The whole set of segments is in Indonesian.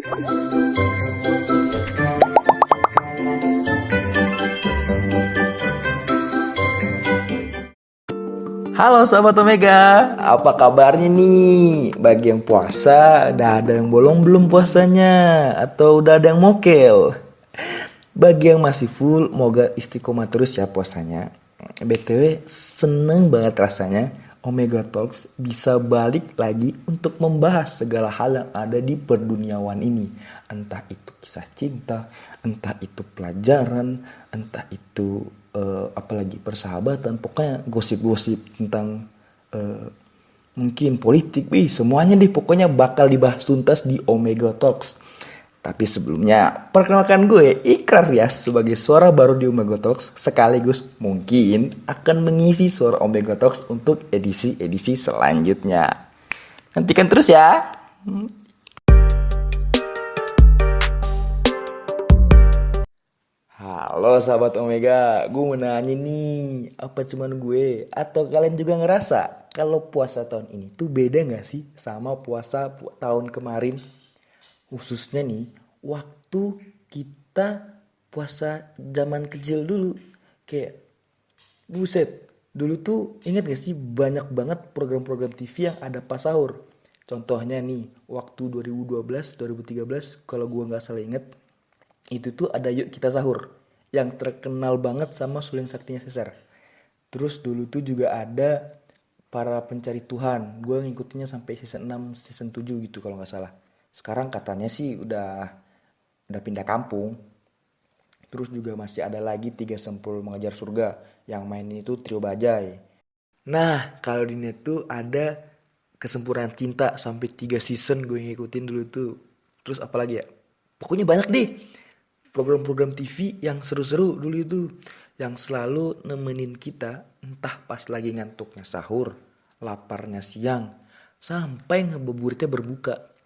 Halo Sobat Omega, apa kabarnya nih? Bagi yang puasa, udah ada yang bolong belum puasanya? Atau udah ada yang mokel? Bagi yang masih full, moga istiqomah terus ya puasanya. BTW, seneng banget rasanya Omega Talks bisa balik lagi untuk membahas segala hal yang ada di perduniawan ini. Entah itu kisah cinta, entah itu pelajaran, entah itu apalagi persahabatan. Pokoknya gosip-gosip tentang mungkin politik, semuanya deh pokoknya bakal dibahas tuntas di Omega Talks. Tapi sebelumnya, perkenalkan gue Ikrar ya sebagai suara baru di Omega Talks, sekaligus mungkin akan mengisi suara Omega Talks untuk edisi-edisi selanjutnya. Nantikan terus ya. Halo sahabat Omega, gue mau nanya nih, apa cuman gue atau kalian juga ngerasa kalau puasa tahun ini tuh beda gak sih sama puasa tahun kemarin? Khususnya nih, waktu kita puasa zaman kecil dulu. Kayak, buset, dulu tuh ingat gak sih banyak banget program-program TV yang ada pas sahur. Contohnya nih, waktu 2012, 2013, kalau gue gak salah inget, itu tuh ada Yuk Kita Sahur. Yang terkenal banget sama Suling Saktinya Cesar. Terus dulu tuh juga ada Para Pencari Tuhan. Gue ngikutinnya sampai season 6, season 7 gitu kalau gak salah. Sekarang katanya sih udah pindah kampung. Terus juga masih ada lagi Tiga Sempul Mengejar Surga. Yang mainin itu Trio Bajai. Nah, kalau di net tuh ada Kesempurnaan Cinta sampai 3 season gue ngikutin dulu tuh. Terus apalagi ya? Pokoknya banyak deh program-program TV yang seru-seru dulu itu. Yang selalu nemenin kita entah pas lagi ngantuknya sahur, laparnya siang, sampai ngebuburitnya berbuka.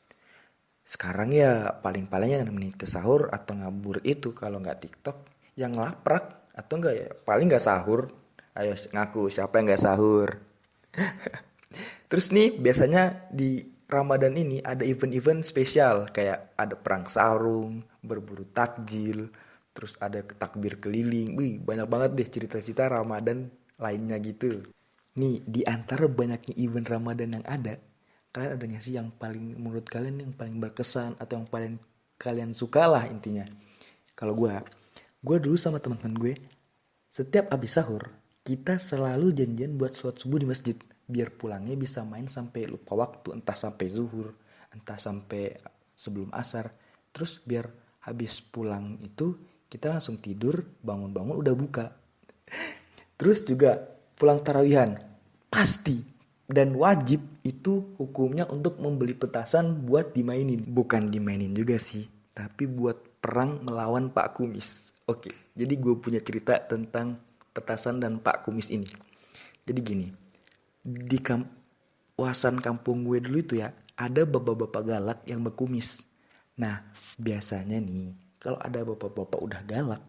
Sekarang ya paling-paling yang nemenin kita sahur atau ngabur itu kalau nggak TikTok yang laprak atau enggak ya paling nggak sahur. Ayo ngaku siapa yang nggak sahur. Terus nih biasanya di Ramadan ini ada event-event spesial kayak ada perang sarung, berburu takjil, terus ada takbir keliling. Wih, banyak banget deh cerita-cerita Ramadan lainnya gitu. Nih, di antara banyaknya event Ramadan yang ada, kalian ada nggak sih yang paling menurut kalian yang paling berkesan atau yang paling kalian suka lah intinya? Kalau gue dulu sama teman-teman gue, setiap abis sahur, kita selalu janjian buat sholat subuh di masjid. Biar pulangnya bisa main sampai lupa waktu, entah sampai zuhur, entah sampai sebelum asar. Terus biar habis pulang itu kita langsung tidur, bangun-bangun udah buka. Terus juga pulang tarawihan, pasti dan wajib itu hukumnya untuk membeli petasan buat dimainin. Bukan dimainin juga sih, tapi buat perang melawan Pak Kumis. Oke, jadi gue punya cerita tentang petasan dan Pak Kumis ini. Jadi gini, di kawasan kampung gue dulu itu ya, ada bapak-bapak galak yang berkumis. Nah, biasanya nih, kalau ada bapak-bapak udah galak,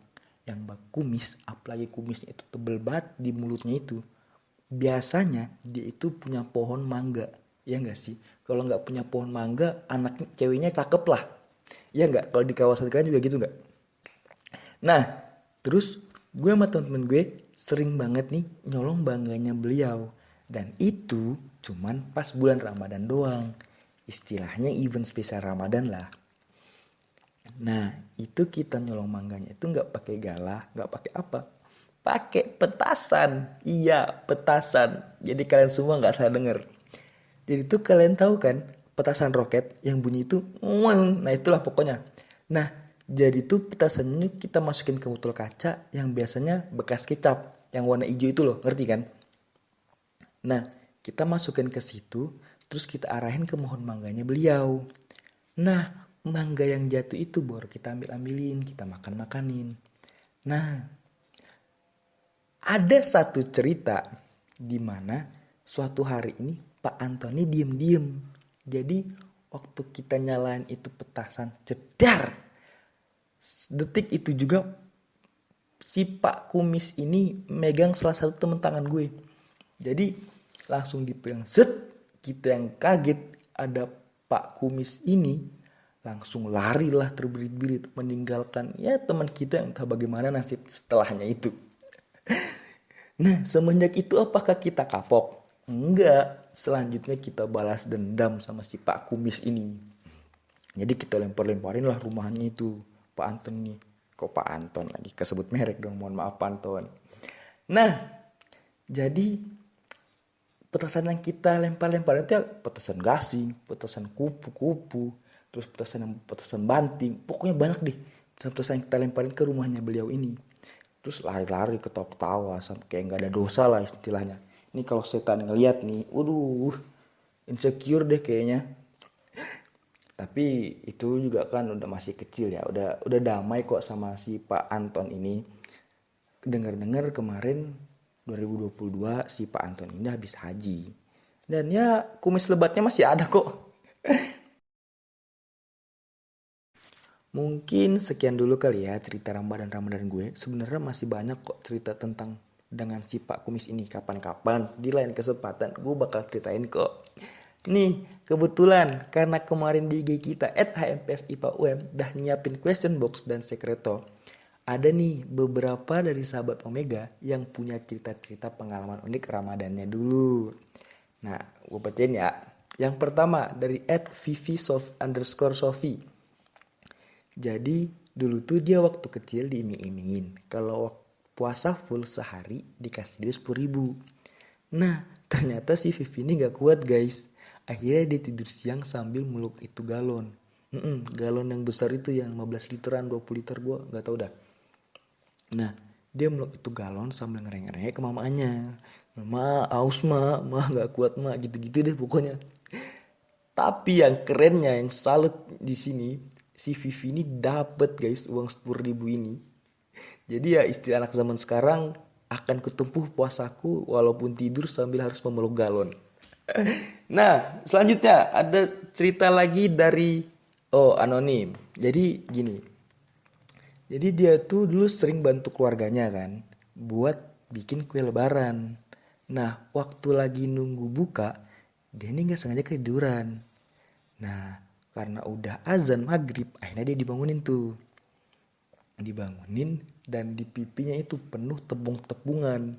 yang berkumis, apalagi kumisnya itu tebel banget di mulutnya itu, biasanya dia itu punya pohon mangga. Ya enggak sih? Kalau nggak punya pohon mangga, anaknya ceweknya cakep lah. Ya enggak? Kalau di kawasan kalian juga gitu enggak? Nah, terus gue sama temen-temen gue sering banget nih nyolong bangganya beliau. Dan itu cuman pas bulan Ramadan doang. Istilahnya event spesial Ramadan lah. Nah, itu kita nyolong mangganya itu nggak pakai galah, nggak pakai apa, pakai petasan. Iya, petasan. Jadi kalian semua nggak salah dengar. Jadi itu kalian tahu kan petasan roket yang bunyi itu, nah itulah pokoknya. Nah, jadi itu petasannya kita masukin ke botol kaca yang biasanya bekas kecap, yang warna hijau itu loh, ngerti kan? Nah, kita masukin ke situ, terus kita arahin ke pohon mangganya beliau. Nah, mangga yang jatuh itu baru kita ambil-ambilin, kita makan-makanin. Nah, ada satu cerita di mana suatu hari ini Pak Antoni diem-diem. Jadi waktu kita nyalain itu petasan, jedar. Detik itu juga si Pak Kumis ini megang salah satu temen tangan gue. Jadi langsung dipegang, set, kita yang kaget ada Pak Kumis ini langsung larilah terbirit-birit meninggalkan ya teman kita yang entah bagaimana nasib setelahnya itu. Nah, semenjak itu apakah kita kapok? Enggak. Selanjutnya kita balas dendam sama si Pak Kumis ini. Jadi kita lempar-lemparin lah rumahnya itu. Pak Anton nih. Kok Pak Anton lagi? Kesebut merek dong. Mohon maaf Pak Anton. Nah, jadi petasan yang kita lempar-lempar itu ya petasan gasing, petasan kupu-kupu, terus petasan banting. Pokoknya banyak deh. Petasan yang kita lemparin ke rumahnya beliau ini. Terus lari-lari ketawa-ketawa sampai kayak nggak ada dosa lah istilahnya. Ini kalau setan ngeliat nih, waduh, insecure deh kayaknya. Tapi itu juga kan udah masih kecil ya, udah damai kok sama si Pak Anton ini. Dengar-dengar kemarin 2022 si Pak Anton ini habis haji. Dan ya kumis lebatnya masih ada kok. Mungkin sekian dulu kali ya cerita Ramadan-Ramadan gue. Sebenarnya masih banyak kok cerita tentang dengan si Pak Kumis ini. Kapan-kapan di lain kesempatan gue bakal ceritain kok. Nih kebetulan karena kemarin di IG kita @hmpsipaum dah nyiapin question box dan sekreto. Ada nih beberapa dari sahabat Omega yang punya cerita-cerita pengalaman unik Ramadannya dulu. Nah gue bacain ya. Yang pertama dari @vivi_sofi. Jadi dulu tuh dia waktu kecil diiming-imingin kalau puasa full sehari dikasih duit 10.000. Nah ternyata si Vivi ini gak kuat guys. Akhirnya dia tidur siang sambil meluk itu galon. Galon yang besar itu yang 15 literan 20 liter gue gak tau dah. Nah dia meluk itu galon sambil ngereng-ngereng ke mamanya. Ma aus ma gak kuat ma gitu-gitu deh pokoknya. Tapi yang kerennya yang salut di sini si Vivi ini dapat guys uang 10.000 ini. Jadi ya istilah anak zaman sekarang akan kutempuh puasaku walaupun tidur sambil harus memeluk galon. Nah selanjutnya ada cerita lagi dari anonim. Jadi gini. Jadi dia tuh dulu sering bantu keluarganya kan buat bikin kue lebaran. Nah waktu lagi nunggu buka dia ini gak sengaja ketiduran. Nah karena udah azan maghrib akhirnya dia dibangunin tuh. Dibangunin dan di pipinya itu penuh tepung-tepungan.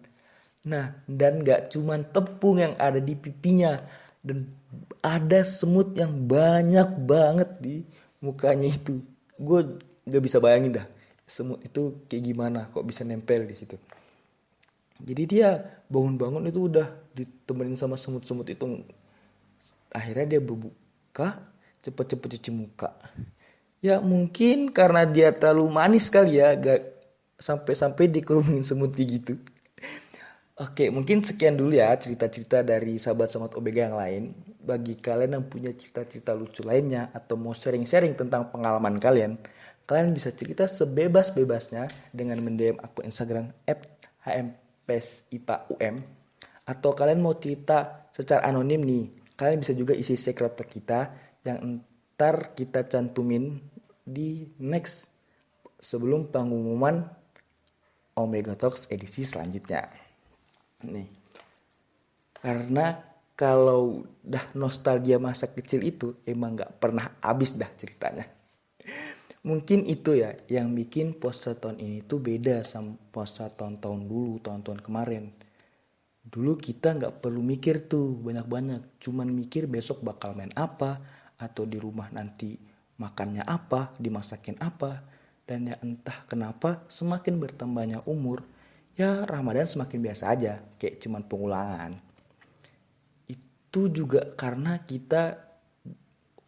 Nah dan gak cuman tepung yang ada di pipinya. Dan ada semut yang banyak banget di mukanya itu. Gue gak bisa bayangin dah semut itu kayak gimana kok bisa nempel di situ. Jadi dia bangun-bangun itu udah ditemenin sama semut-semut itu. Akhirnya dia berbuka cepet-cepet cuci muka. Ya mungkin karena dia terlalu manis kali ya, gak sampai-sampai dikeruminin semut kayak gitu. Oke, mungkin sekian dulu ya cerita-cerita dari sahabat-sahabat Omega yang lain. Bagi kalian yang punya cerita-cerita lucu lainnya atau mau sharing-sharing tentang pengalaman kalian, kalian bisa cerita sebebas-bebasnya dengan mendm akun Instagram @hmpsipaum. Atau kalian mau cerita secara anonim nih, kalian bisa juga isi secret kita yang ntar kita cantumin di next sebelum pengumuman Omega Talks edisi selanjutnya. Nih, karena kalau dah nostalgia masa kecil itu emang gak pernah habis dah ceritanya. Mungkin itu ya yang bikin puasa tahun ini tuh beda sama puasa tahun-tahun dulu, tahun-tahun kemarin. Dulu kita gak perlu mikir tuh banyak-banyak, cuman mikir besok bakal main apa, atau di rumah nanti makannya apa, dimasakin apa. Dan ya entah kenapa semakin bertambahnya umur, ya Ramadan semakin biasa aja, kayak cuman pengulangan. Itu juga karena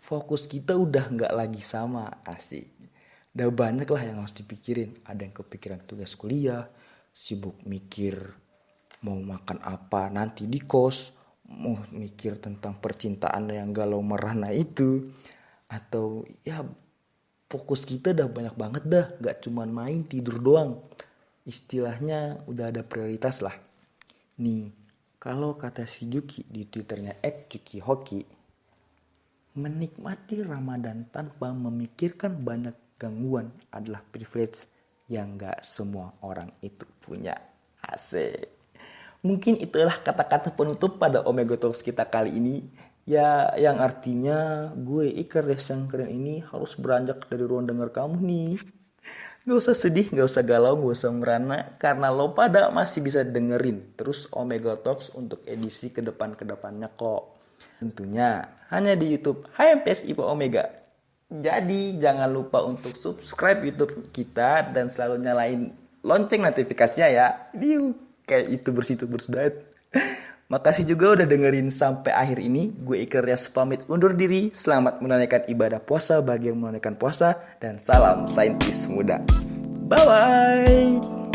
fokus kita udah gak lagi sama, asik. Udah banyak lah yang harus dipikirin. Ada yang kepikiran tugas kuliah, sibuk mikir mau makan apa nanti di kos, mau mikir tentang percintaan yang galau merana itu, atau ya fokus kita udah banyak banget dah, gak cuman main tidur doang. Istilahnya udah ada prioritas lah. Nih kalau kata si Juki di twitternya @jukihoki, menikmati Ramadan tanpa memikirkan banyak gangguan adalah privilege yang gak semua orang itu punya. Asik. Mungkin itulah kata-kata penutup pada Omega Talks kita kali ini. Ya, yang artinya gue Icarus yang keren ini harus beranjak dari ruang dengar kamu nih. Gak usah sedih, gak usah galau, gak usah merana, karena lo pada masih bisa dengerin terus Omega Talks untuk edisi kedepannya kok. Tentunya hanya di YouTube HMPS IPA Omega. Jadi jangan lupa untuk subscribe YouTube kita dan selalu nyalain lonceng notifikasinya ya. Diu, kayak itu bersih-bersih banget. Makasih juga udah dengerin sampai akhir ini. Gue Iker Rias pamit undur diri. Selamat menunaikan ibadah puasa bagi yang menunaikan puasa. Dan salam saintis muda. Bye-bye.